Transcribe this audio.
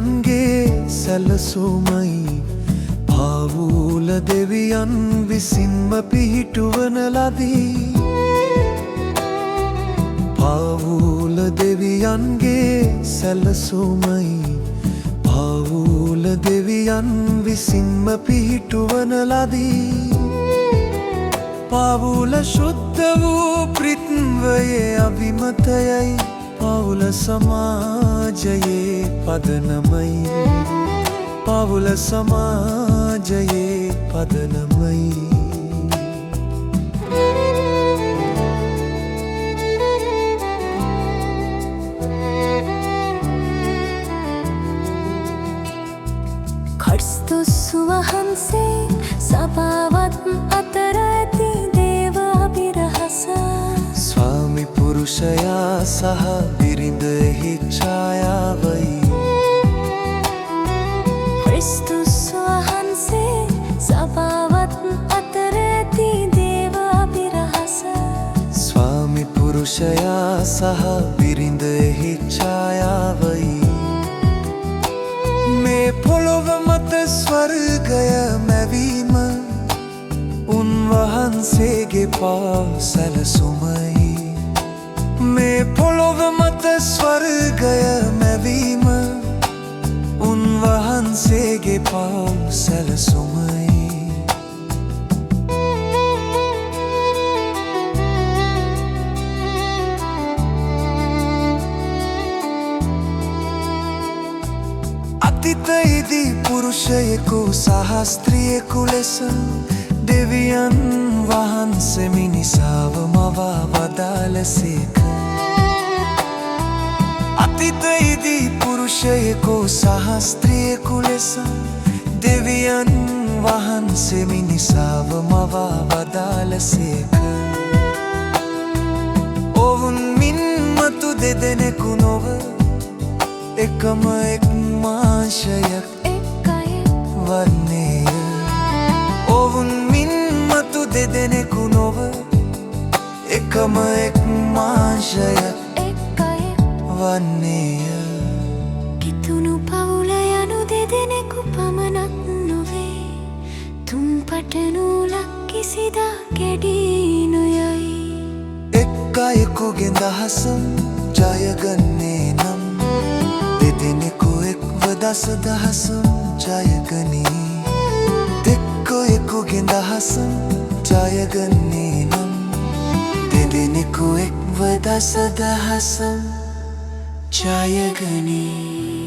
දෙවියන්ගේ සැලසුමයි පාවුල දෙවියන් විසින්ම පිහිටුවන ලදී පාවුල දෙවියන්ගේ සැලසුමයි පාවුල දෙවියන් විසින්ම පිහිටුවන ලදී පාවුල ශුද්ධ වූ ප්‍රිත්වයේ අභිමතයයි පාවුල සමාජයේ පදනමයි පාවුල සමාජයේ පදනමයි ක්‍රිස්තුස් වහන්සේ සභාවත් අතර ඇති දේව අභිරහස ස්වාමි පුරුෂයා සහ බිරිඳෙහි ඡායාවයි ක්‍රිස්තුස් වහන්සේ සභාවත් අතර ඇති දේව අභිරහස ස්වාමි පුරුෂයා සහ බිරිඳෙහි ඡායාවයි මේ පොළොව මත ස්වර්ගය මැවීම උන්වහන්සේගේ පාව සැලසුමයි මේ පොළොව මත ස්වර්ගය මැවීම උන්වහන්සේගේ පාව සැලසුමයි අතීතයේදී පුරුෂයෙකු සහ ස්ත්‍රියෙකු ලෙස දෙවියන් වහන්සේ මිනිසාව මවා වදාළසේක අතීතයේදී පුරුෂයෙකු සහ ස්ත්‍රියෙකු ලෙස දෙවියන් වහන්සේ මිනිසාව මවා වදාළසේක ඔවුන් මින් මතු දෙදෙනෙකු නොව එකම එක් මාංශයක් වන්නේය ඔවුන් මින් මතු දෙදෙනෙකු නොව එකම එක් මාංශයක් වන්නේය කිතුණු පවුල යනු දෙදෙනෙකු පමණක් නොවේ තුන්පට නූලක් කිසිදා කැඩී නොයයි එක් අයෙකුගේ දහසම ජයගන්නේ නම් දෙදෙනෙකු එක්ව දසදහසම ජයගනී දෙක්කොයෙකුගේ දහසම ජයගන්නේ නම් දෙදෙනෙකු එක්ව දසදහසම ජයගනී